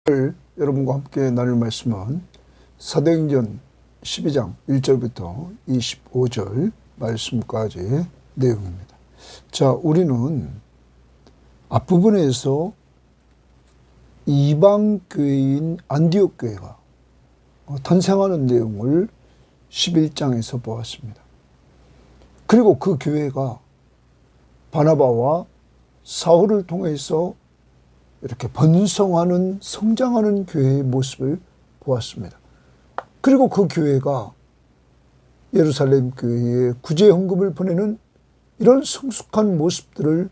오늘 여러분과 함께 나눌 말씀은 사도행전 12장 1절부터 25절 말씀까지 내용입니다. 자, 우리는 앞부분에서 이방교회인 안디옥 교회가 탄생하는 내용을 11장에서 보았습니다. 그리고 그 교회가 바나바와 사울을 통해서 이렇게 번성하는, 성장하는 교회의 모습을 보았습니다. 그리고 그 교회가 예루살렘 교회에 구제 헌금을 보내는 이런 성숙한 모습들을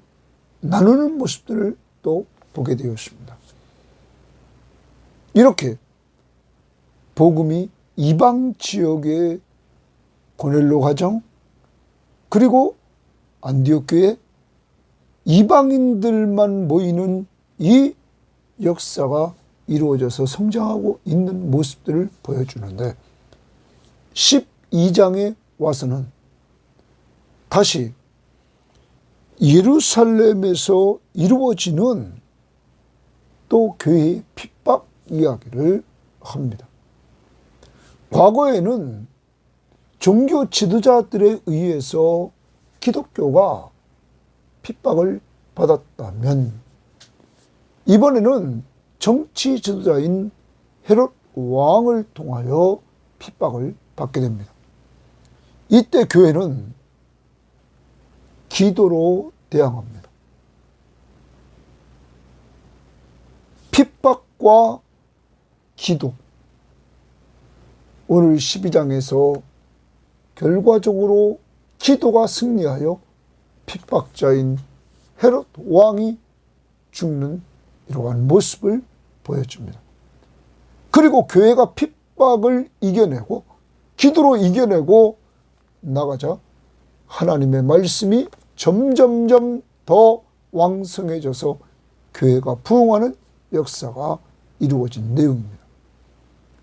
나누는 모습들을 또 보게 되었습니다. 이렇게 복음이 이방 지역의 고넬로 가정, 그리고 안디옥 교회, 이방인들만 모이는 이 역사가 이루어져서 성장하고 있는 모습들을 보여주는데, 12장에 와서는 다시 예루살렘에서 이루어지는 또 교회의 핍박 이야기를 합니다. 과거에는 종교 지도자들에 의해서 기독교가 핍박을 받았다면, 이번에는 정치 지도자인 헤롯 왕을 통하여 핍박을 받게 됩니다. 이때 교회는 기도로 대항합니다. 핍박과 기도. 오늘 12장에서 결과적으로 기도가 승리하여 핍박자인 헤롯 왕이 죽는 이러한 모습을 보여줍니다. 그리고 교회가 핍박을 이겨내고 기도로 이겨내고 나가자 하나님의 말씀이 점점점 더 왕성해져서 교회가 부흥하는 역사가 이루어진 내용입니다.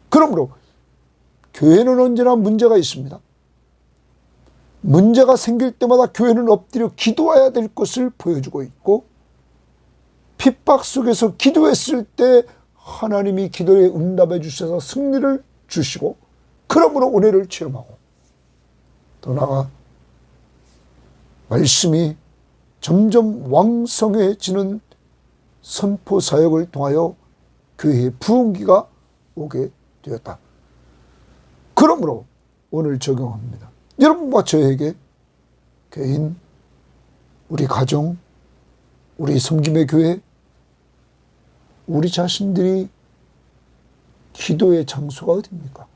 그러므로 교회는 언제나 문제가 있습니다. 문제가 생길 때마다 교회는 엎드려 기도해야 될 것을 보여주고 있고, 핍박 속에서 기도했을 때 하나님이 기도에 응답해 주셔서 승리를 주시고, 그러므로 은혜를 체험하고, 더 나아가 말씀이 점점 왕성해지는 선포 사역을 통하여 교회의 부흥기가 오게 되었다. 그러므로 오늘 적용합니다. 여러분과 저에게 개인, 우리 가정, 우리 섬김의 교회, 우리 자신들이 기도의 장소가 어디입니까?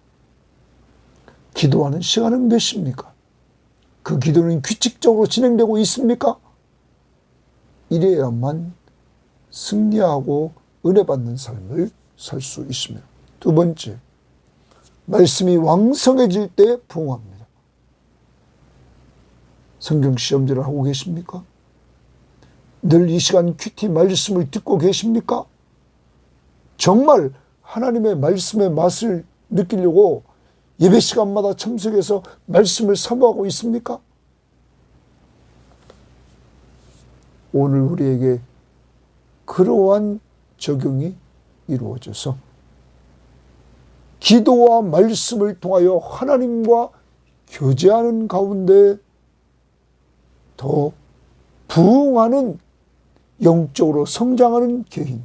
기도하는 시간은 몇 시입니까? 그 기도는 규칙적으로 진행되고 있습니까? 이래야만 승리하고 은혜 받는 삶을 살 수 있습니다. 두 번째, 말씀이 왕성해질 때 부흥합니다. 성경 시험지를 하고 계십니까? 늘 이 시간 큐티 말씀을 듣고 계십니까? 정말 하나님의 말씀의 맛을 느끼려고 예배 시간마다 참석해서 말씀을 사모하고 있습니까? 오늘 우리에게 그러한 적용이 이루어져서 기도와 말씀을 통하여 하나님과 교제하는 가운데 더 부흥하는, 영적으로 성장하는 개인,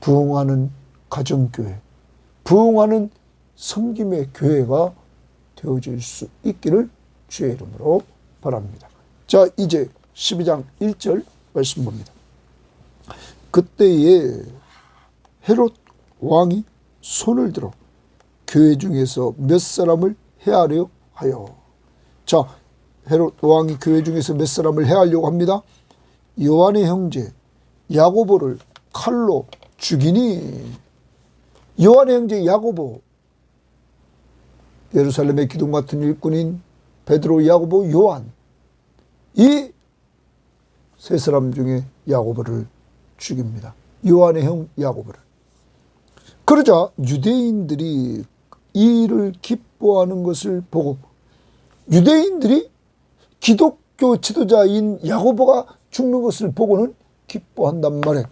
부흥하는 가정교회, 부흥하는 섬김의 교회가 되어질 수 있기를 주의 이름으로 바랍니다. 자, 이제 12장 1절 말씀 봅니다. 그때에 헤롯 왕이 손을 들어 교회 중에서 몇 사람을 해하려 하여. 자, 헤롯 왕이 교회 중에서 몇 사람을 해하려고 합니다. 요한의 형제 야고보를 칼로 죽이니. 요한의 형제 야고보, 예루살렘의 기둥 같은 일꾼인 베드로, 야고보, 요한, 이 세 사람 중에 야고보를 죽입니다. 요한의 형 야고보를. 그러자 유대인들이 이 일을 기뻐하는 것을 보고, 유대인들이 기독교 지도자인 야고보가 죽는 것을 보고는 기뻐한단 말이에요.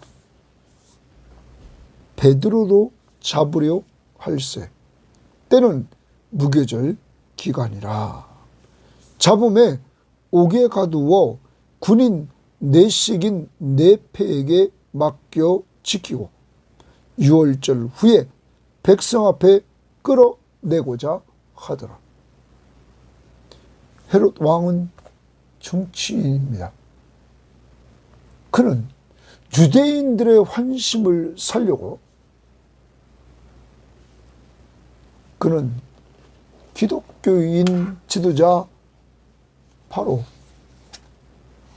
베드로도 잡으려 할세. 때는 무교절 기간이라. 잡음에 옥에 가두어 군인 내식인 내패에게 맡겨 지키고 6월절 후에 백성 앞에 끌어내고자 하더라. 헤롯 왕은 정치인입니다. 그는 유대인들의 환심을 살려고 그는 기독교인 지도자 바로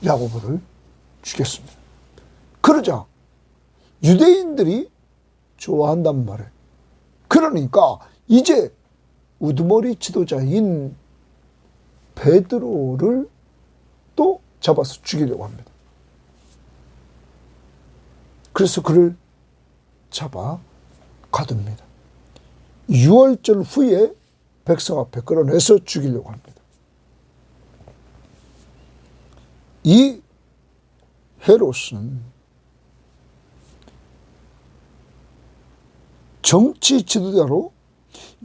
야고보를 죽였습니다. 그러자 유대인들이 좋아한단 말이에요. 그러니까 이제 우두머리 지도자인 베드로를 또 잡아서 죽이려고 합니다. 그래서 그를 잡아 가둡니다. 6월절 후에 백성 앞에 끌어내서 죽이려고 합니다. 이 헤롯은 정치 지도자로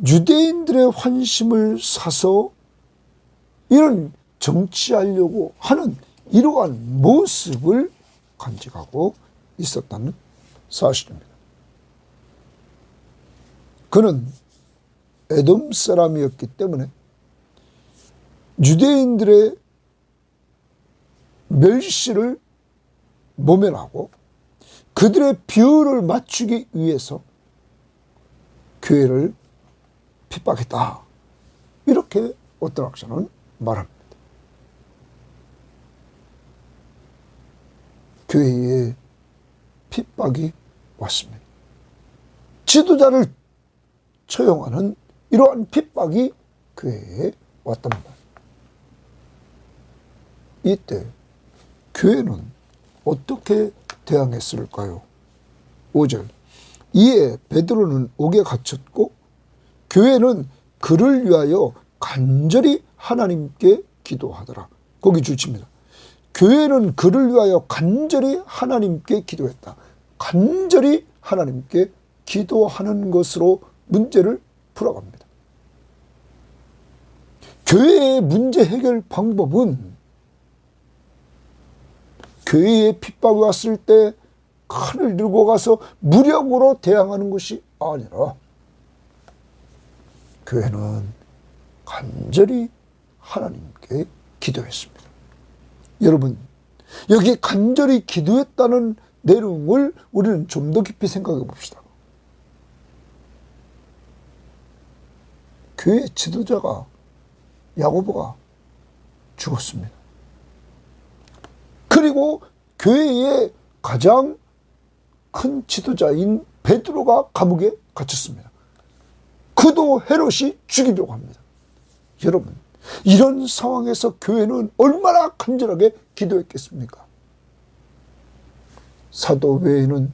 유대인들의 환심을 사서 이런 정치하려고 하는 이러한 모습을 간직하고 있었다는 사실입니다. 그는 에돔 사람이었기 때문에 유대인들의 멸시를 모면하고 그들의 비율을 맞추기 위해서 교회를 핍박했다. 이렇게 어떤 학자는 말합니다. 교회에 핍박이 왔습니다. 지도자를 처형하는 이러한 핍박이 교회에 왔단 말입니다. 이때 교회는 어떻게 대항했을까요? 5절. 이에 베드로는 옥에 갇혔고 교회는 그를 위하여 간절히 하나님께 기도하더라. 거기 주칩니다. 교회는 그를 위하여 간절히 하나님께 기도했다. 간절히 하나님께 기도하는 것으로 문제를 풀어갑니다. 교회의 문제 해결 방법은 교회에 핍박이 왔을 때 칼을 들고 가서 무력으로 대항하는 것이 아니라 교회는 간절히 하나님께 기도했습니다. 여러분, 여기 간절히 기도했다는 내용을 우리는 좀 더 깊이 생각해 봅시다. 교회 지도자가 야고보가 죽었습니다. 그리고 교회의 가장 큰 지도자인 베드로가 감옥에 갇혔습니다. 그도 헤롯이 죽이려고 합니다. 여러분, 이런 상황에서 교회는 얼마나 간절하게 기도했겠습니까? 사도회에는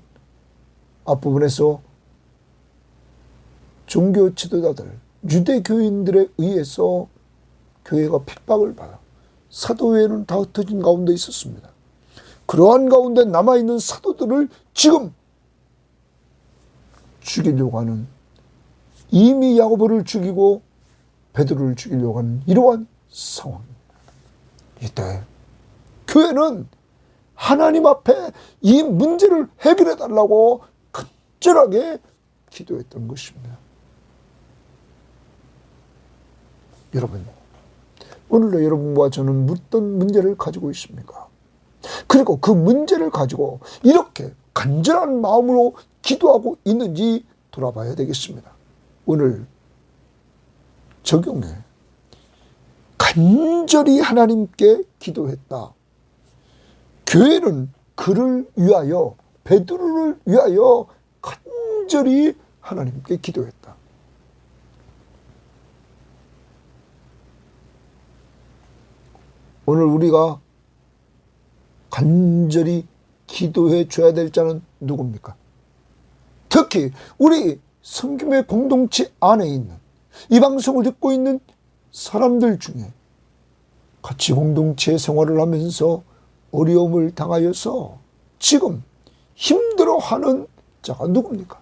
앞부분에서 종교 지도자들, 유대교인들에 의해서 교회가 핍박을 받아 사도회에는 다 흩어진 가운데 있었습니다. 그러한 가운데 남아있는 사도들을 지금 죽이려고 하는, 이미 야고보를 죽이고 베드로를 죽이려고 하는 이러한 상황입니다. 이때 교회는 하나님 앞에 이 문제를 해결해 달라고 간절하게 기도했던 것입니다. 여러분, 오늘도 여러분과 저는 어떤 문제를 가지고 있습니까? 그리고 그 문제를 가지고 이렇게 간절한 마음으로 기도하고 있는지 돌아봐야 되겠습니다. 오늘 적용해. 간절히 하나님께 기도했다. 교회는 그를 위하여, 베드로를 위하여 간절히 하나님께 기도했다. 오늘 우리가 간절히 기도해 줘야 될 자는 누굽니까? 특히 우리 성김의 공동체 안에 있는, 이 방송을 듣고 있는 사람들 중에 같이 공동체 생활을 하면서 어려움을 당하여서 지금 힘들어하는 자가 누굽니까?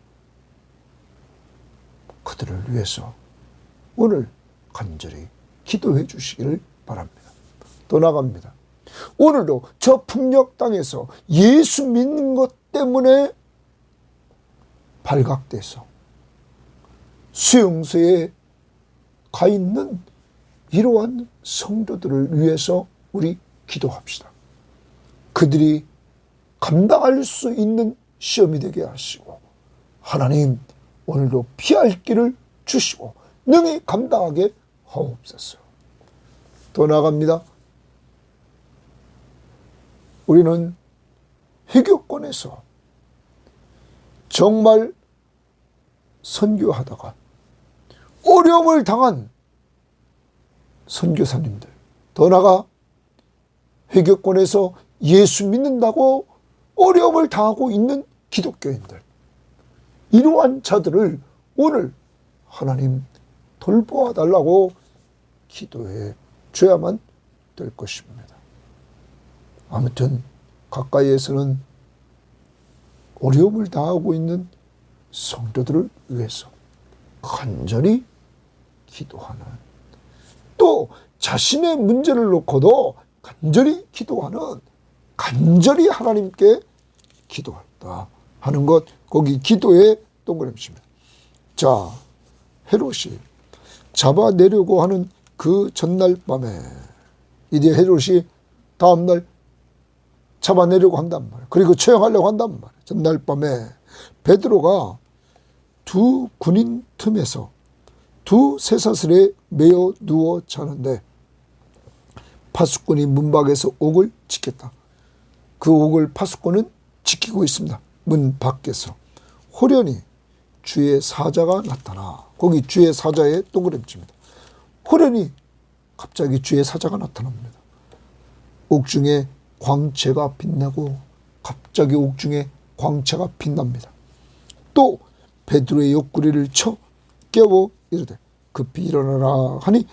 그들을 위해서 오늘 간절히 기도해 주시기를 바랍니다. 또 나갑니다. 오늘도 저 풍력 땅에서 예수 믿는 것 때문에 발각돼서 수용소에 가 있는 이러한 성도들을 위해서 우리 기도합시다. 그들이 감당할 수 있는 시험이 되게 하시고 하나님 오늘도 피할 길을 주시고 능히 감당하게 하옵소서. 더 나아갑니다. 우리는 회교권에서 정말 선교하다가 어려움을 당한 선교사님들, 더 나아가 회교권에서 예수 믿는다고 어려움을 당하고 있는 기독교인들, 이러한 자들을 오늘 하나님 돌보아 달라고 기도해 줘야만 될 것입니다. 아무튼 가까이에서는 어려움을 당하고 있는 성도들을 위해서 간절히 기도하는, 또 자신의 문제를 놓고도 간절히 기도하는, 간절히 하나님께 기도한다 하는 것, 거기 기도의 동그라미입니다. 자, 헤롯이 잡아내려고 하는 그 전날 밤에 이제 헤롯이 다음날 잡아내려고 한단 말이에요. 그리고 처형하려고 한단 말이에요. 전날 밤에 베드로가 두 군인 틈에서 두 쇠사슬에 매어 누워 자는데 파수꾼이 문 밖에서 옥을 지켰다. 그 옥을 파수꾼은 지키고 있습니다. 문 밖에서 호련히 주의 사자가 나타나, 거기 주의 사자의 동그라미입니다. 호련히 갑자기 주의 사자가 나타납니다. 옥중에 광채가 빛나고 갑자기 옥중에 광채가 빛납니다. 또 베드로의 옆구리를 쳐 깨워 이르되 급히 일어나라 하니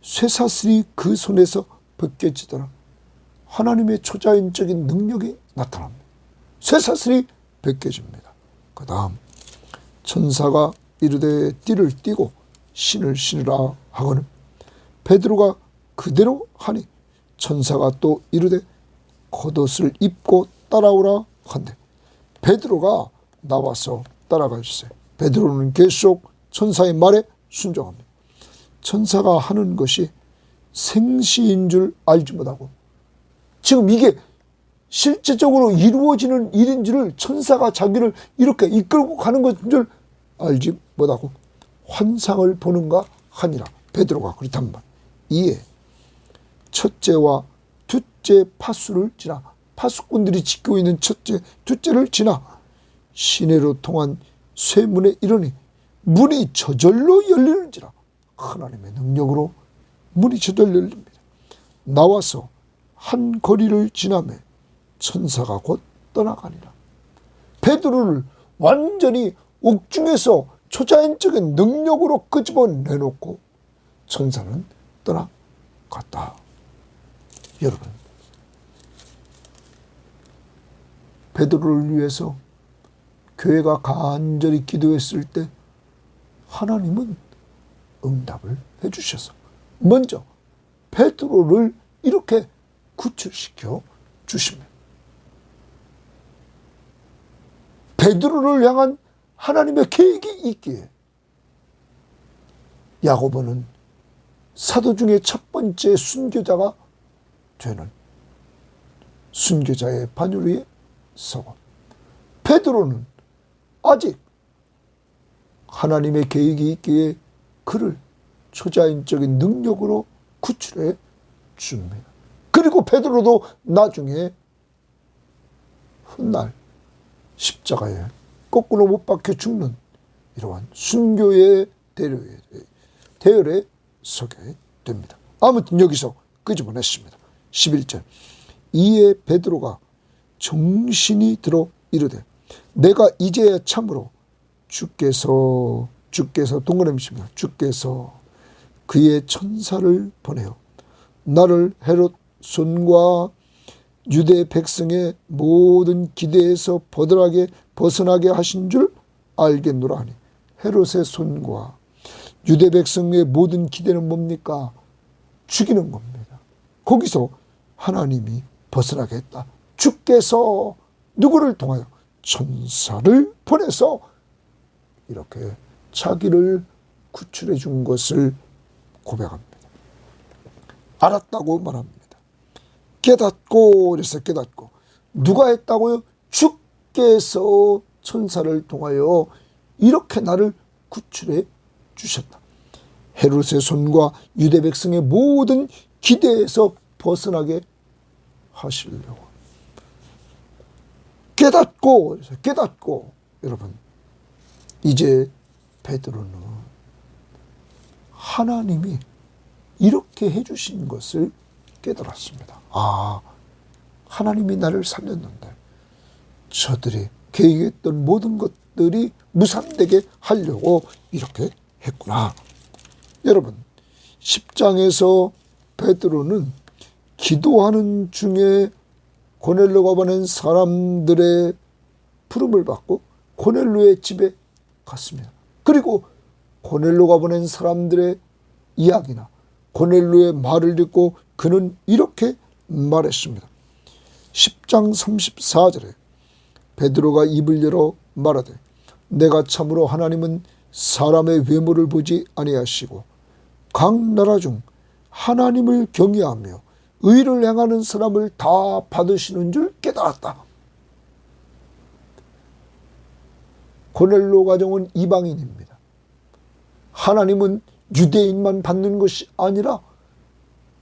쇠사슬이 그 손에서 벗겨지더라. 하나님의 초자연적인 능력이 나타납니다. 쇠사슬이 벗겨집니다. 그 다음 천사가 이르되 띠를 띠고 신을 신으라 하거늘 베드로가 그대로 하니 천사가 또 이르되 겉옷을 입고 따라오라 한대 베드로가 나와서 따라가시세. 베드로는 계속 천사의 말에 순종합니다. 천사가 하는 것이 생시인 줄 알지 못하고 지금 이게 실제적으로 이루어지는 일인지를 천사가 자기를 이렇게 이끌고 가는 것인 줄 알지 못하고 환상을 보는가 하니라. 베드로가 그렇단 말. 이에 첫째와 둘째 파수를 지나, 파수꾼들이 지키고 있는 첫째, 둘째를 지나 시내로 통한 쇠문에 이르니 문이 저절로 열리는지라. 하나님의 능력으로 문이 저절로 열립니다. 나와서 한 거리를 지나매 천사가 곧 떠나가니라. 베드로를 완전히 옥중에서 초자연적인 능력으로 끄집어내놓고 천사는 떠나갔다. 여러분, 베드로를 위해서 교회가 간절히 기도했을 때 하나님은 응답을 해주셔서 먼저 베드로를 이렇게 구출시켜 주십니다. 베드로를 향한 하나님의 계획이 있기에 야고보는 사도 중에 첫 번째 순교자가 되는 순교자의 반열 위에 서고, 베드로는 아직 하나님의 계획이 있기에 그를 초자연적인 능력으로 구출해 줍니다. 그리고 베드로도 나중에 훗날 십자가에 거꾸로 못 박혀 죽는 이러한 순교의 대열에 서게 됩니다. 아무튼 여기서 끄집어냈습니다. 11절 이에 베드로가 정신이 들어 이르되 내가 이제야 참으로 주께서 동그라미십니다. 주께서 그의 천사를 보내어 나를 헤롯 손과 유대 백성의 모든 기대에서 벗어나게 하신 줄 알겠노라 하니 헤롯의 손과 유대 백성의 모든 기대는 뭡니까? 죽이는 겁니다. 거기서 하나님이 벗어나게 했다. 주께서 누구를 통하여? 천사를 보내서 이렇게 자기를 구출해 준 것을 고백합니다. 알았다고 말합니다. 깨닫고, 그래서 깨닫고. 누가 했다고요? 주께서 천사를 통하여 이렇게 나를 구출해 주셨다. 헤롯의 손과 유대 백성의 모든 기대에서 벗어나게 하시려고. 깨닫고, 깨닫고. 여러분, 이제 베드로는 하나님이 이렇게 해주신 것을 깨달았습니다. 아, 하나님이 나를 살렸는데 저들이 계획했던 모든 것들이 무산되게 하려고 이렇게 했구나. 여러분, 10장에서 베드로는 기도하는 중에 고넬료가 보낸 사람들의 부름을 받고 고넬료의 집에 갔습니다. 그리고 고넬료가 보낸 사람들의 이야기나 고넬료의 말을 듣고 그는 이렇게 말했습니다. 10장 34절에 베드로가 입을 열어 말하되 내가 참으로 하나님은 사람의 외모를 보지 아니하시고 각 나라 중 하나님을 경외하며 의를 행하는 사람을 다 받으시는 줄 깨달았다. 고넬료 가정은 이방인입니다. 하나님은 유대인만 받는 것이 아니라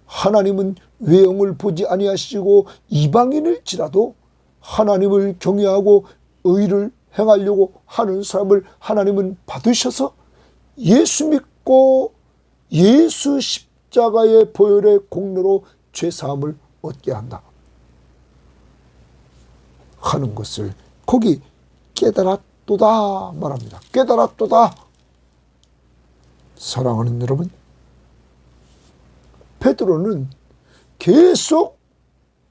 하나님은 외형을 보지 아니하시고 이방인일지라도 하나님을 경외하고 의를 행하려고 하는 사람을 하나님은 받으셔서 예수 믿고 예수 십자가의 보혈의 공로로 죄사함을 얻게 한다 하는 것을 거기 깨달았도다 말합니다. 깨달았도다. 사랑하는 여러분, 베드로는 계속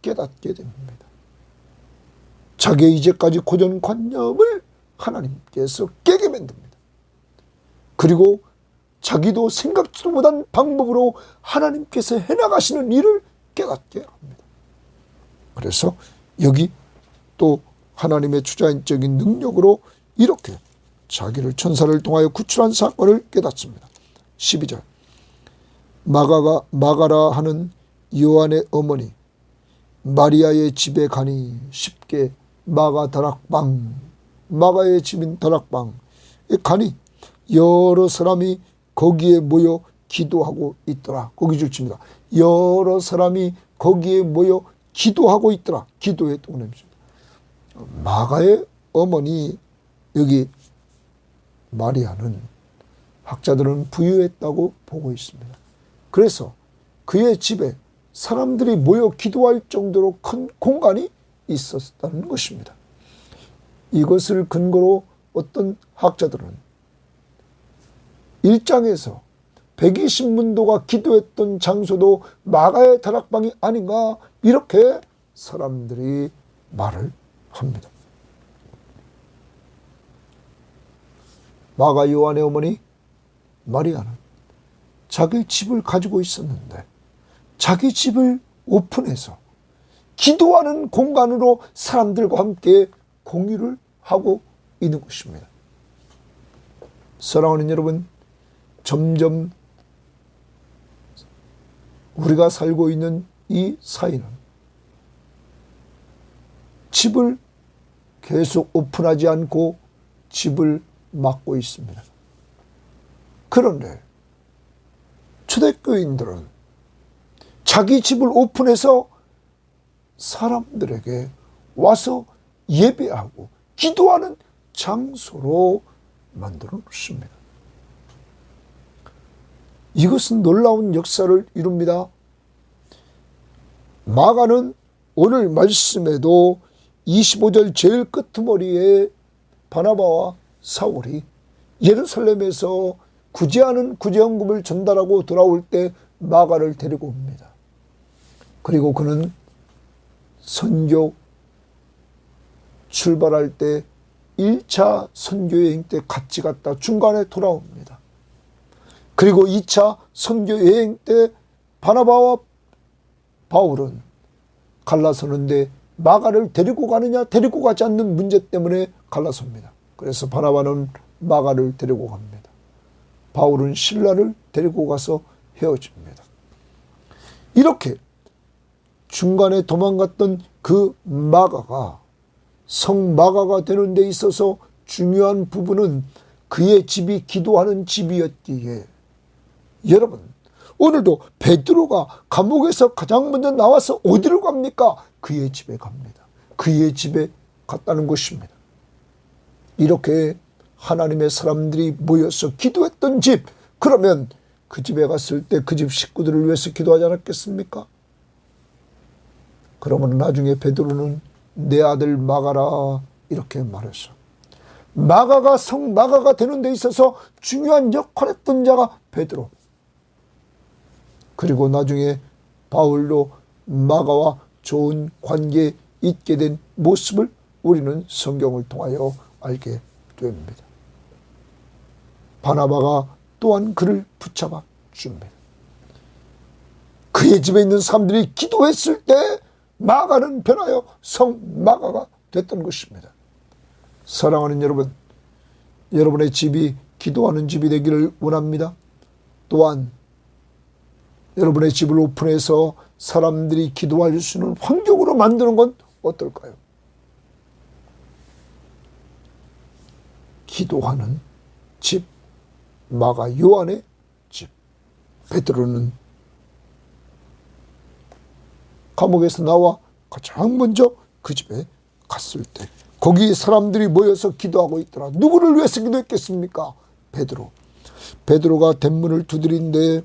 깨닫게 됩니다. 자기의 이제까지 고정관념을 하나님께서 깨게 만듭니다. 그리고 자기도 생각지도 못한 방법으로 하나님께서 해나가시는 일을 깨닫게 합니다. 그래서 여기 또 하나님의 주자인적인 능력으로 이렇게 자기를 천사를 통하여 구출한 사건을 깨닫습니다. 12절 마가라 하는 요한의 어머니 마리아의 집에 가니 쉽게 마가의 집인 다락방에 가니 여러 사람이 거기에 모여 기도하고 있더라. 거기 줄칩니다. 여러 사람이 거기에 모여 기도하고 있더라. 기도의 동nem입니다. 마가의 어머니 여기 마리아는 학자들은 부유했다고 보고 있습니다. 그래서 그의 집에 사람들이 모여 기도할 정도로 큰 공간이 있었다는 것입니다. 이것을 근거로 어떤 학자들은 1장에서 120문도가 기도했던 장소도 마가의 다락방이 아닌가 이렇게 사람들이 말을 합니다. 마가 요한의 어머니 마리아는 자기 집을 가지고 있었는데 자기 집을 오픈해서 기도하는 공간으로 사람들과 함께 공유를 하고 있는 것입니다. 사랑하는 여러분, 점점 우리가 살고 있는 이 사회는 집을 계속 오픈하지 않고 집을 막고 있습니다. 그런데 초대교인들은 자기 집을 오픈해서 사람들에게 와서 예배하고 기도하는 장소로 만들어 놓습니다. 이것은 놀라운 역사를 이룹니다. 마가는 오늘 말씀에도 25절 제일 끄트머리에 바나바와 사울이 예루살렘에서 구제하는 구제헌금을 전달하고 돌아올 때 마가를 데리고 옵니다. 그리고 그는 선교 출발할 때 1차 선교여행 때 같이 갔다 중간에 돌아옵니다. 그리고 2차 선교여행 때 바나바와 바울은 갈라서는데 마가를 데리고 가느냐 데리고 가지 않는 문제 때문에 갈라섭니다. 그래서 바나바는 마가를 데리고 갑니다. 바울은 실라를 데리고 가서 헤어집니다. 이렇게 중간에 도망갔던 그 마가가 성마가가 되는 데 있어서 중요한 부분은 그의 집이 기도하는 집이었기에, 여러분 오늘도 베드로가 감옥에서 가장 먼저 나와서 어디로 갑니까? 그의 집에 갑니다. 그의 집에 갔다는 것입니다. 이렇게 하나님의 사람들이 모여서 기도했던 집, 그러면 그 집에 갔을 때 그 집 식구들을 위해서 기도하지 않았겠습니까? 그러면 나중에 베드로는 내 아들 마가라 이렇게 말했어. 마가가 성마가가 되는 데 있어서 중요한 역할을 했던 자가 베드로. 그리고 나중에 바울도 마가와 좋은 관계에 있게 된 모습을 우리는 성경을 통하여 알게 됩니다. 바나바가 또한 그를 붙잡아 줍니다. 그의 집에 있는 사람들이 기도했을 때 마가는 변하여 성마가가 됐던 것입니다. 사랑하는 여러분, 여러분의 집이 기도하는 집이 되기를 원합니다. 또한 여러분의 집을 오픈해서 사람들이 기도할 수 있는 환경으로 만드는 건 어떨까요? 기도하는 집, 마가 요한의 집. 베드로는 감옥에서 나와 가장 먼저 그 집에 갔을 때 거기 사람들이 모여서 기도하고 있더라. 누구를 위해서 기도했겠습니까? 베드로. 베드로가 대문을 두드린데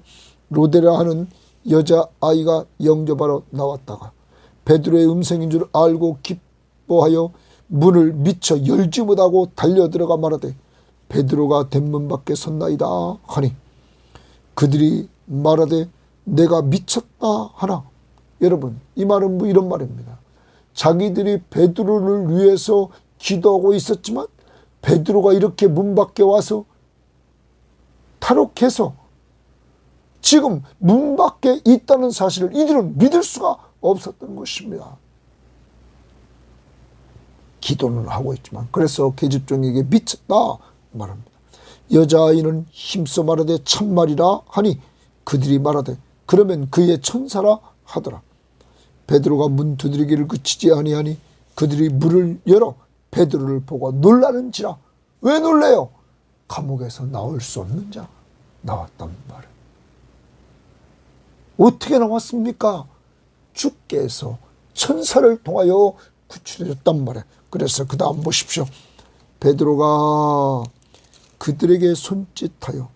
로데라 하는 여자아이가 영접하러 나왔다가 베드로의 음성인 줄 알고 기뻐하여 문을 미처 열지 못하고 달려들어가 말하되 베드로가 대문 밖에 섰나이다 하니 그들이 말하되 내가 미쳤다 하나. 여러분, 이 말은 뭐 이런 말입니다. 자기들이 베드로를 위해서 기도하고 있었지만 베드로가 이렇게 문 밖에 와서 탈옥해서 지금 문 밖에 있다는 사실을 이들은 믿을 수가 없었던 것입니다. 기도는 하고 있지만, 그래서 계집종에게 미쳤다 말합니다. 여자아이는 힘써 말하되 참말이라 하니 그들이 말하되 그러면 그의 천사라 하더라. 베드로가 문 두드리기를 그치지 아니하니 그들이 문을 열어 베드로를 보고 놀라는지라. 왜 놀래요? 감옥에서 나올 수 없는 자 나왔단 말이에요. 어떻게 나왔습니까? 주께서 천사를 통하여 구출해 줬단 말이에요. 그래서 그 다음 보십시오. 베드로가 그들에게 손짓하여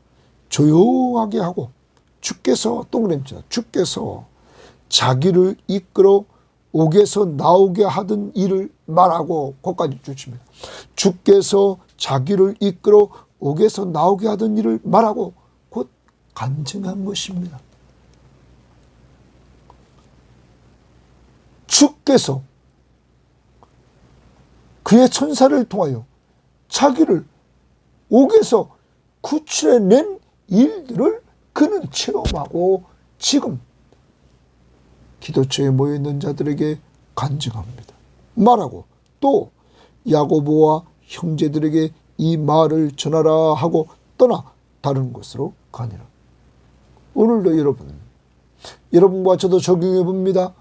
조용하게 하고 주께서 동그라미입니다. 주께서 자기를 이끌어 옥에서 나오게 하던 일을 말하고 거기까지 주십니다. 주께서 자기를 이끌어 옥에서 나오게 하던 일을 말하고 곧 간증한 것입니다. 주께서 그의 천사를 통하여 자기를 옥에서 구출해낸 일들을 그는 체험하고 지금 기도처에 모여있는 자들에게 간증합니다. 말하고 또 야고보와 형제들에게 이 말을 전하라 하고 떠나 다른 곳으로 가니라. 오늘도 여러분과 저도 적용해 봅니다.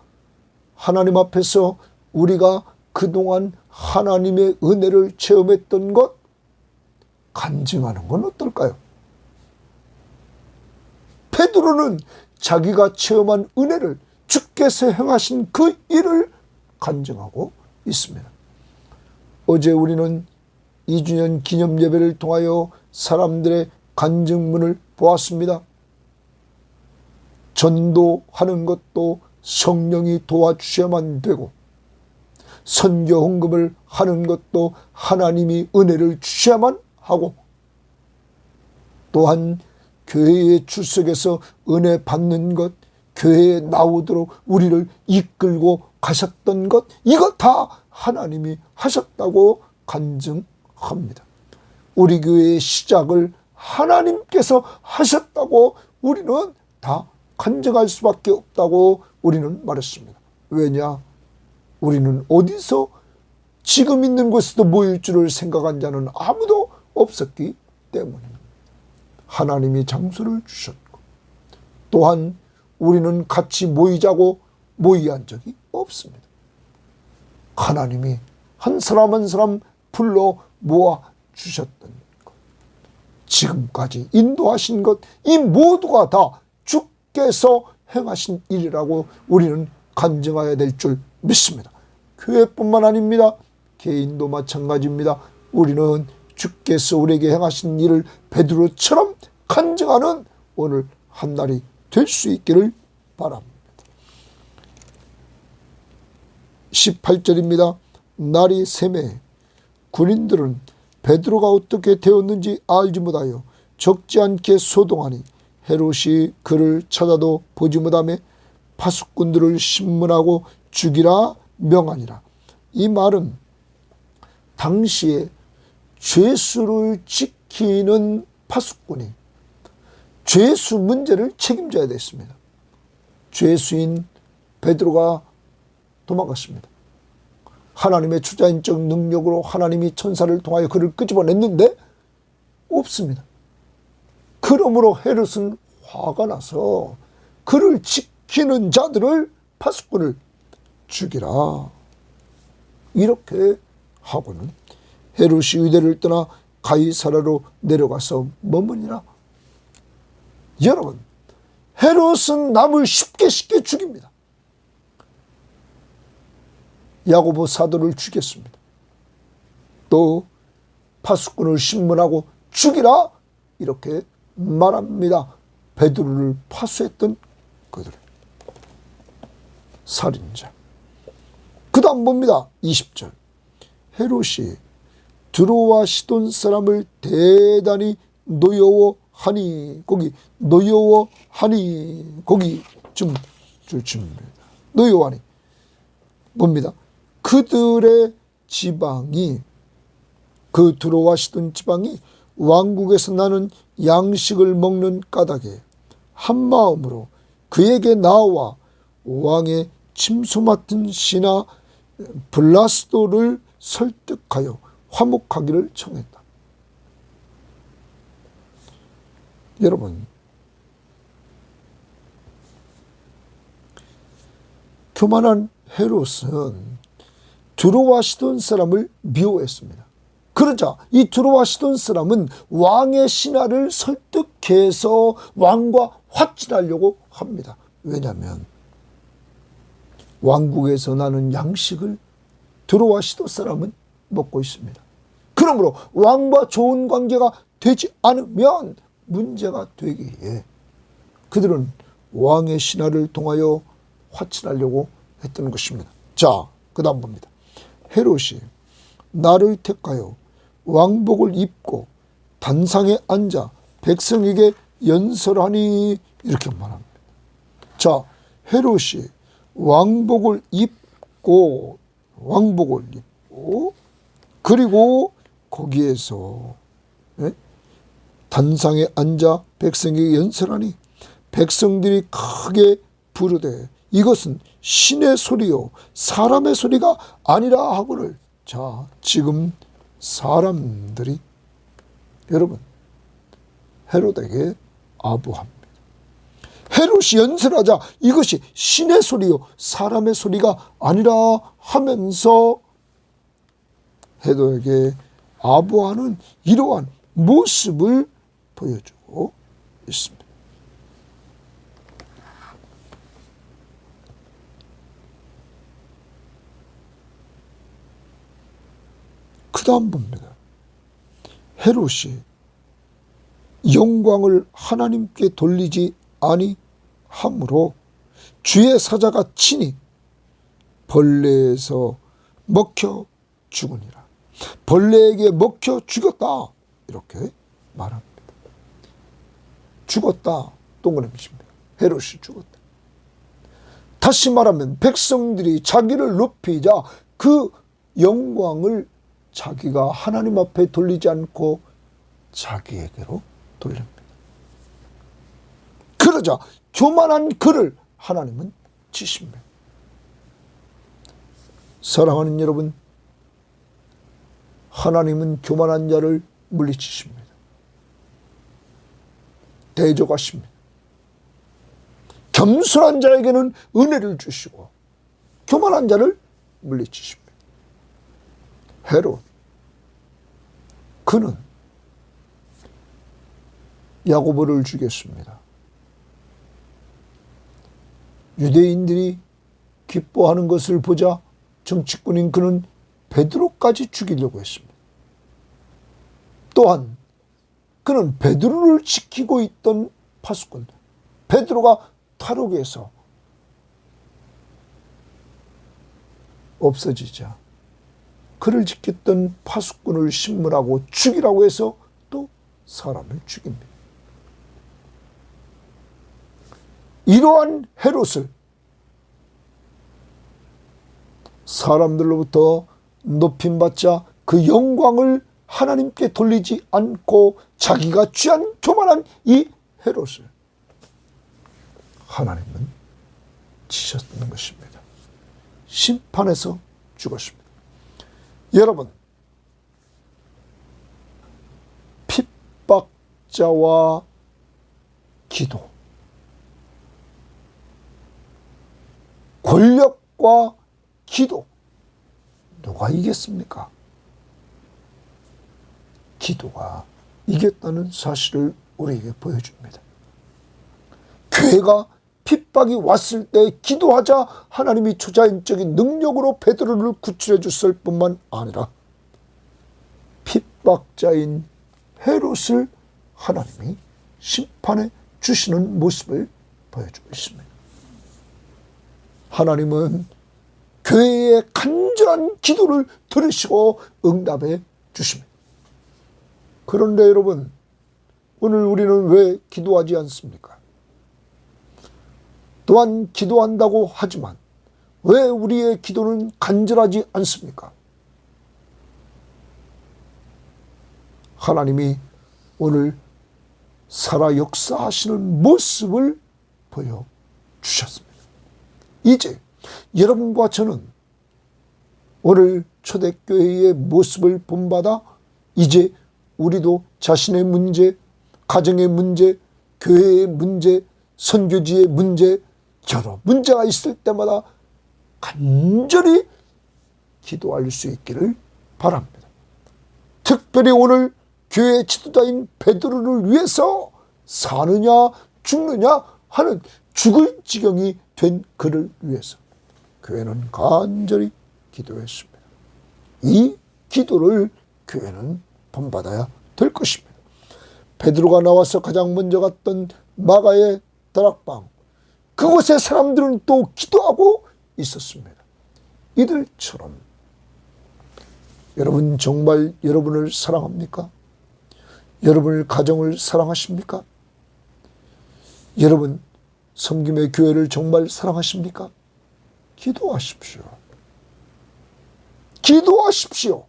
하나님 앞에서 우리가 그동안 하나님의 은혜를 체험했던 것 간증하는 건 어떨까요? 베드로는 자기가 체험한 은혜를 주께서 행하신 그 일을 간증하고 있습니다. 어제 우리는 2주년 기념 예배를 통하여 사람들의 간증문을 보았습니다. 전도하는 것도 성령이 도와주셔야만 되고 선교 헌금을 하는 것도 하나님이 은혜를 주셔야만 하고 또한 교회에 출석해서 은혜 받는 것, 교회에 나오도록 우리를 이끌고 가셨던 것, 이것 다 하나님이 하셨다고 간증합니다. 합니다. 우리 교회의 시작을 하나님께서 하셨다고 우리는 다 간증할 수밖에 없다고 우리는 말했습니다. 왜냐? 우리는 어디서 지금 있는 곳에도 모일 줄을 생각한 자는 아무도 없었기 때문입니다. 하나님이 장소를 주셨고, 또한 우리는 같이 모이자고 모의한 적이 없습니다. 하나님이 한 사람 한 사람 불러 모아 주셨던 것, 지금까지 인도하신 것, 이 모두가 다 주께서 행하신 일이라고 우리는 간증해야 될 줄 믿습니다. 교회뿐만 아닙니다. 개인도 마찬가지입니다. 우리는 주께서 우리에게 행하신 일을 베드로처럼 간증하는 오늘 한 날이 될 수 있기를 바랍니다. 18절입니다. 날이 새매 군인들은 베드로가 어떻게 되었는지 알지 못하여 적지 않게 소동하니 헤롯이 그를 찾아도 보지 못하며 파수꾼들을 신문하고 죽이라 명하니라. 이 말은 당시에 죄수를 지키는 파수꾼이 죄수 문제를 책임져야 됐습니다. 죄수인 베드로가 도망갔습니다. 하나님의 주자인적 능력으로 하나님이 천사를 통하여 그를 끄집어냈는데 없습니다. 그러므로 헤롯은 화가 나서 그를 지키는 자들을, 파수꾼을 죽이라, 이렇게 하고는 헤롯이 유대를 떠나 가이사라로 내려가서 머무니라. 여러분, 헤롯은 남을 쉽게 죽입니다. 야고보 사도를 죽였습니다. 또 파수꾼을 신문하고 죽이라, 이렇게 말합니다. 베드로를 파수했던 그들, 살인자. 그 다음 봅니다. 20절. 헤롯이 두로와 시돈 사람을 대단히 노여워하니, 거기 노여워하니, 거기 좀 줄칩니다. 노여워하니 뭡니다. 그들의 지방이, 그 두로와 시돈 지방이 왕국에서 나는 양식을 먹는 까닭에 한 마음으로 그에게 나와 왕의 침소 맡은 신하 블라스도를 설득하여 화목하기를 청했다. 여러분, 교만한 헤롯은 두로와 시돈 사람을 미워했습니다. 그러자 이 두로와 시돈 사람은 왕의 신하를 설득해서 왕과 화친하려고 합니다. 왜냐하면 왕국에서 나는 양식을 두로와 시돈 사람은 먹고 있습니다. 그러므로 왕과 좋은 관계가 되지 않으면 문제가 되기에 그들은 왕의 신하를 통하여 화친하려고 했던 것입니다. 자, 그 다음 봅니다. 헤롯이 나를 택하여 왕복을 입고 단상에 앉아 백성에게 연설하니, 이렇게 말합니다. 자, 헤롯이 왕복을 입고 그리고 거기에서 단상에 앉아 백성에게 연설하니 백성들이 크게 부르되 이것은 신의 소리요 사람의 소리가 아니라 하거늘. 자, 지금 사람들이 여러분 헤롯에게 아부합니다. 헤롯이 연설하자 이것이 신의 소리요 사람의 소리가 아니라 하면서 헤롯에게 아부하는 이러한 모습을 보여주고 있습니다. 그 다음 봅니다. 헤롯이 영광을 하나님께 돌리지 아니하므로 주의 사자가 친히 벌레에서 먹혀 죽으니라. 벌레에게 먹혀 죽었다, 이렇게 말합니다. 죽었다, 동그라미입니다. 헤롯이 죽었다. 다시 말하면 백성들이 자기를 높이자 그 영광을 자기가 하나님 앞에 돌리지 않고 자기에게로 돌립니다. 그러자 교만한 그를 하나님은 치십니다. 사랑하는 여러분, 하나님은 교만한 자를 물리치십니다. 대적하십니다. 겸손한 자에게는 은혜를 주시고 교만한 자를 물리치십니다. 헤롯, 그는 야고보를 죽였습니다. 유대인들이 기뻐하는 것을 보자 정치꾼인 그는 베드로까지 죽이려고 했습니다. 또한 그는 베드로를 지키고 있던 파수꾼 베드로가 탈옥에서 없어지자 그를 지켰던 파수꾼을 신문하고 죽이라고 해서 또 사람을 죽입니다. 이러한 헤롯을 사람들로부터 높임받자 그 영광을 하나님께 돌리지 않고 자기가 취한 교만한 이 헤롯을 하나님은 치셨는 것입니다. 심판해서 죽었습니다. 여러분, 핍박자와 기도, 권력과 기도, 누가 이겼습니까? 기도가 이겼다는 사실을 우리에게 보여줍니다. 교회가 핍박이 왔을 때 기도하자 하나님이 초자연적인 능력으로 베드로를 구출해 줬을 뿐만 아니라 핍박자인 헤롯을 하나님이 심판해 주시는 모습을 보여주고 있습니다. 하나님은 교회의 간절한 기도를 들으시고 응답해 주십니다. 그런데 여러분, 오늘 우리는 왜 기도하지 않습니까? 또한 기도한다고 하지만 왜 우리의 기도는 간절하지 않습니까? 하나님이 오늘 살아 역사하시는 모습을 보여주셨습니다. 이제 여러분과 저는 오늘 초대교회의 모습을 본받아 이제 우리도 자신의 문제, 가정의 문제, 교회의 문제, 선교지의 문제, 여러 문제가 있을 때마다 간절히 기도할 수 있기를 바랍니다. 특별히 오늘 교회 지도자인 베드로를 위해서 사느냐 죽느냐 하는 죽을 지경이 된 그를 위해서 교회는 간절히 기도했습니다. 이 기도를 교회는 본받아야 될 것입니다. 베드로가 나와서 가장 먼저 갔던 마가의 다락방, 그곳에 사람들은 또 기도하고 있었습니다. 이들처럼 여러분 정말 여러분을 사랑합니까? 여러분의 가정을 사랑하십니까? 여러분 섬김의 교회를 정말 사랑하십니까? 기도하십시오. 기도하십시오.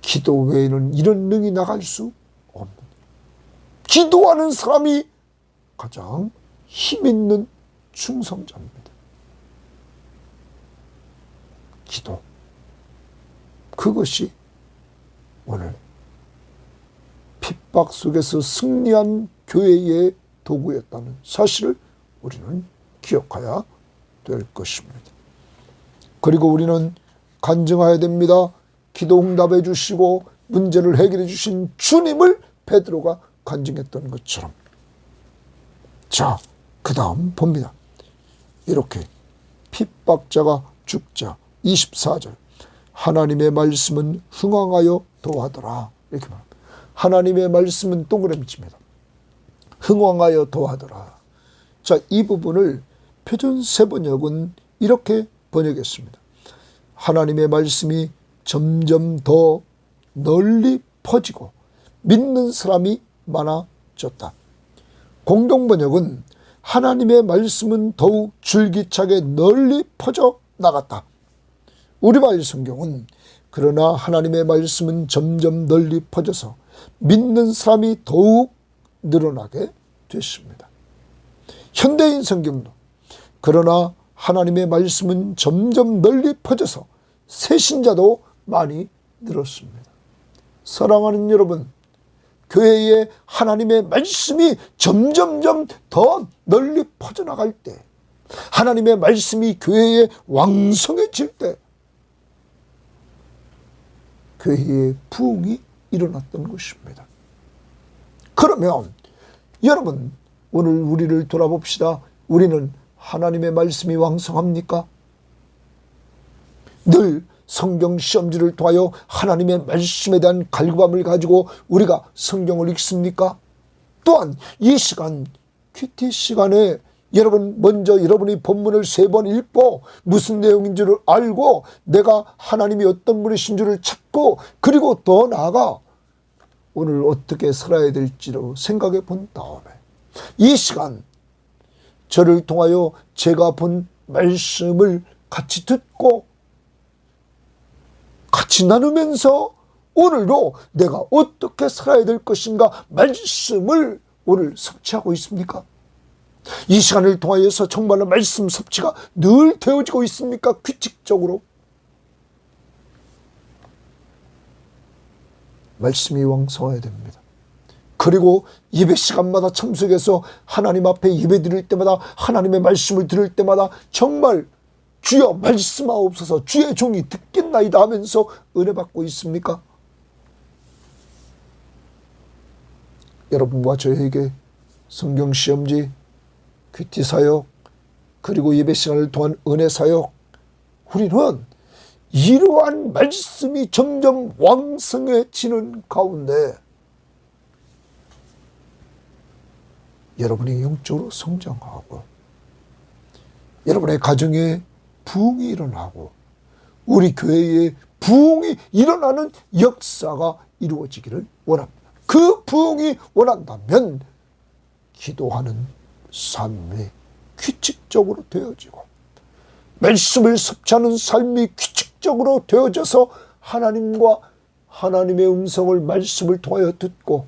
기도 외에는 이런 능이 나갈 수 없습니다. 기도하는 사람이 가장 힘있는 충성자입니다. 기도, 그것이 오늘 핍박 속에서 승리한 교회의 도구였다는 사실을 우리는 기억해야 될 것입니다. 그리고 우리는 간증해야 됩니다. 기도 응답해 주시고 문제를 해결해 주신 주님을 베드로가 간증했던 것처럼. 자, 그 다음 봅니다. 이렇게 핍박자가 죽자 24절 하나님의 말씀은 흥왕하여 도하더라 이렇게 말합니다. 하나님의 말씀은 동그라미 칩니다. 흥왕하여 도하더라. 자, 이 부분을 표준 세번역은 이렇게 번역했습니다. 하나님의 말씀이 점점 더 널리 퍼지고 믿는 사람이 많아졌다. 공동번역은 하나님의 말씀은 더욱 줄기차게 널리 퍼져 나갔다. 우리말 성경은 그러나 하나님의 말씀은 점점 널리 퍼져서 믿는 사람이 더욱 늘어나게 됐습니다. 현대인 성경도 그러나 하나님의 말씀은 점점 널리 퍼져서 새신자도 많이 늘었습니다. 사랑하는 여러분, 교회에 하나님의 말씀이 점점점 더 널리 퍼져나갈 때, 하나님의 말씀이 교회에 왕성해질 때 교회에 부흥이 일어났던 것입니다. 그러면 여러분, 오늘 우리를 돌아봅시다. 우리는 하나님의 말씀이 왕성합니까? 늘 성경 시험지를 통하여 하나님의 말씀에 대한 갈구함을 가지고 우리가 성경을 읽습니까? 또한 이 시간, 큐티 시간에 여러분 먼저 여러분이 본문을 3번 읽고 무슨 내용인 줄을 알고 내가 하나님이 어떤 분이신 줄을 찾고 그리고 더 나아가 오늘 어떻게 살아야 될지로 생각해 본 다음에 이 시간 저를 통하여 제가 본 말씀을 같이 듣고 같이 나누면서 오늘도 내가 어떻게 살아야 될 것인가 말씀을 오늘 섭취하고 있습니까? 이 시간을 통하여서 정말로 말씀 섭취가 늘 되어지고 있습니까? 규칙적으로. 말씀이 왕성해야 됩니다. 그리고 예배 시간마다 참석해서 하나님 앞에 예배 드릴 때마다 하나님의 말씀을 들을 때마다 정말 주여 말씀하옵소서 주의 종이 듣겠나이다 하면서 은혜 받고 있습니까? 여러분과 저에게 성경 시험지, 큐티 사역, 그리고 예배 시간을 통한 은혜 사역, 우리는 이러한 말씀이 점점 왕성해지는 가운데 여러분이 영적으로 성장하고 여러분의 가정에 부흥이 일어나고 우리 교회에 부흥이 일어나는 역사가 이루어지기를 원합니다. 그 부흥이 원한다면 기도하는 삶이 규칙적으로 되어지고 말씀을 섭취하는 삶이 규칙적으로 되어져서 하나님과 하나님의 음성을 말씀을 통하여 듣고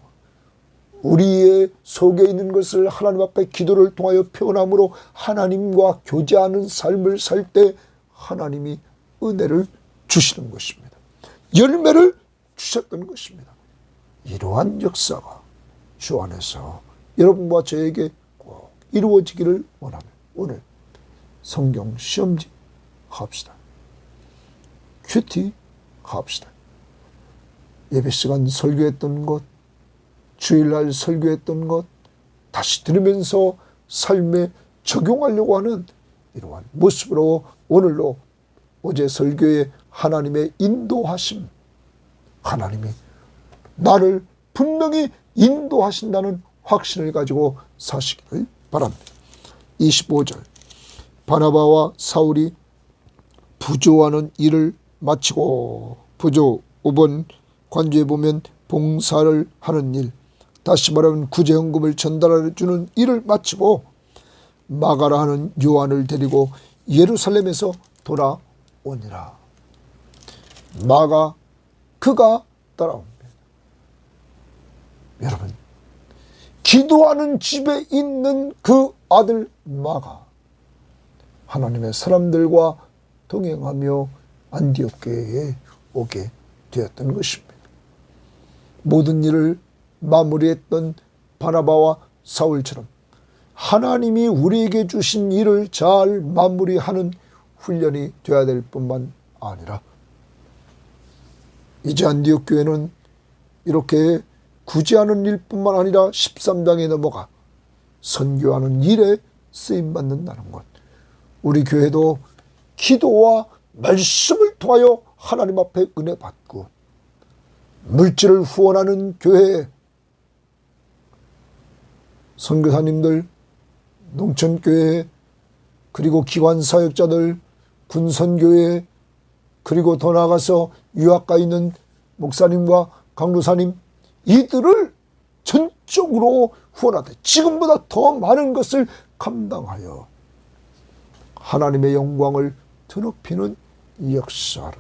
우리의 속에 있는 것을 하나님 앞에 기도를 통하여 표현함으로 하나님과 교제하는 삶을 살 때 하나님이 은혜를 주시는 것입니다. 열매를 주셨던 것입니다. 이러한 역사가 주 안에서 여러분과 저에게 꼭 이루어지기를 원하며 오늘 성경 시험지 합시다. 큐티 합시다. 예배 시간 설교했던 것, 주일날 설교했던 것 다시 들으면서 삶에 적용하려고 하는 이러한 모습으로 오늘로 어제 설교의 하나님의 인도하심, 하나님이 나를 분명히 인도하신다는 확신을 가지고 사시기를 바랍니다. 25절 바나바와 사울이 부조하는 일을 마치고, 부조 5번 관주에 보면 봉사를 하는 일, 다시 말하면 구제헌금을 전달해 주는 일을 마치고 마가라 하는 요한을 데리고 예루살렘에서 돌아오니라. 마가 그가 따라옵니다. 여러분, 기도하는 집에 있는 그 아들 마가 하나님의 사람들과 동행하며 안디옥 교회에 오게 되었던 것입니다. 모든 일을 마무리했던 바나바와 사울처럼 하나님이 우리에게 주신 일을 잘 마무리하는 훈련이 되어야 될 뿐만 아니라 이제 안디옥 교회는 이렇게 구제하는 일뿐만 아니라 13장에 넘어가 선교하는 일에 쓰임받는다는 것. 우리 교회도 기도와 말씀을 통하여 하나님 앞에 은혜 받고 물질을 후원하는 교회, 선교사님들, 농촌교회, 그리고 기관사역자들, 군선교회, 그리고 더 나아가서 유학가 있는 목사님과 강도사님, 이들을 전적으로 후원하되 지금보다 더 많은 것을 감당하여 하나님의 영광을 드높이는 역사를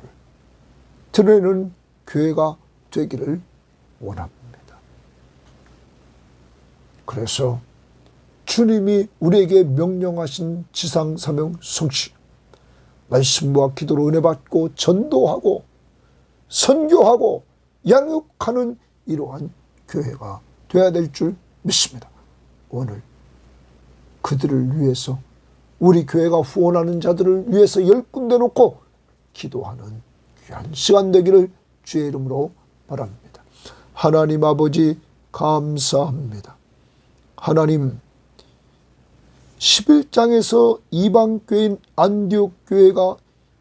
드러내는 교회가 되기를 원합니다. 그래서 주님이 우리에게 명령하신 지상사명 성취, 말씀과 기도로 은혜받고 전도하고 선교하고 양육하는 이러한 교회가 되어야 될 줄 믿습니다. 오늘 그들을 위해서, 우리 교회가 후원하는 자들을 위해서 10군데 놓고 기도하는 귀한 시간 되기를 주의 이름으로 바랍니다. 하나님 아버지 감사합니다. 하나님, 11장에서 이방교회인 안디옥 교회가,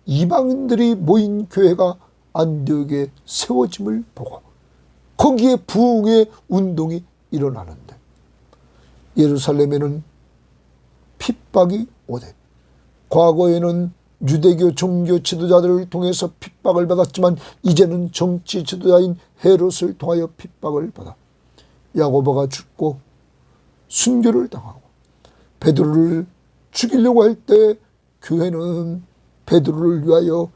이방인들이 모인 교회가 안디옥에 세워짐을 보고 거기에 부흥의 운동이 일어나는데, 예루살렘에는 핍박이 오되, 과거에는 유대교 종교 지도자들을 통해서 핍박을 받았지만 이제는 정치 지도자인 헤롯을 통하여 핍박을 받아 야고보가 죽고 순교를 당하고, 베드로를 죽이려고 할 때 교회는 베드로를 위하여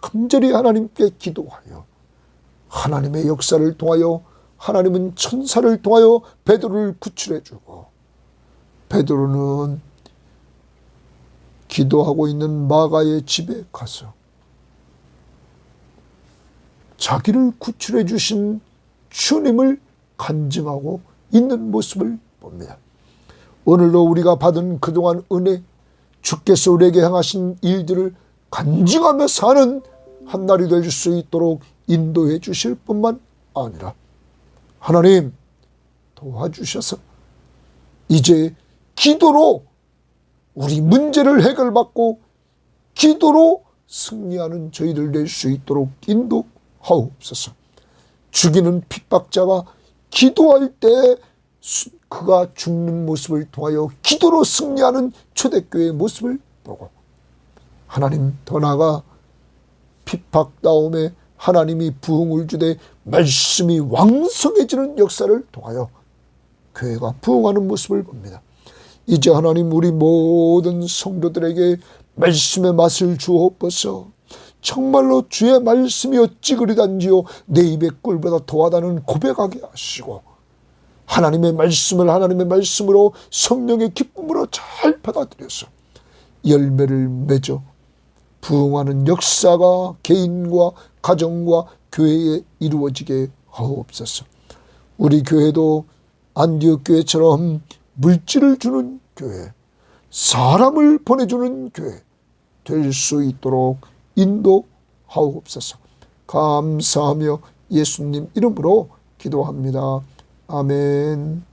간절히 하나님께 기도하여 하나님의 역사를 통하여, 하나님은 천사를 통하여 베드로를 구출해 주고, 베드로는 기도하고 있는 마가의 집에 가서 자기를 구출해 주신 주님을 간증하고 있는 모습을 봅니다. 오늘도 우리가 받은 그동안 은혜, 주께서 우리에게 행하신 일들을 간증하며 사는 한날이 될 수 있도록 인도해 주실 뿐만 아니라 하나님 도와주셔서 이제 기도로 우리 문제를 해결받고 기도로 승리하는 저희들 될 수 있도록 인도하옵소서. 죽이는 핍박자가 기도할 때 그가 죽는 모습을 통하여 기도로 승리하는 초대교회의 모습을 보고, 하나님 더 나아가 핍박다움에 하나님이 부흥을 주되 말씀이 왕성해지는 역사를 통하여 교회가 부흥하는 모습을 봅니다. 이제 하나님, 우리 모든 성도들에게 말씀의 맛을 주옵소서. 정말로 주의 말씀이 어찌 그리단지요 내 입의 꿀보다 더하다는 고백하게 하시고, 하나님의 말씀을 하나님의 말씀으로 성령의 기쁨으로 잘 받아들여서 열매를 맺어 부흥하는 역사가 개인과 가정과 교회에 이루어지게 하옵소서. 우리 교회도 안디옥 교회처럼 물질을 주는 교회, 사람을 보내주는 교회 될 수 있도록 인도하옵소서. 감사하며 예수님 이름으로 기도합니다. 아멘.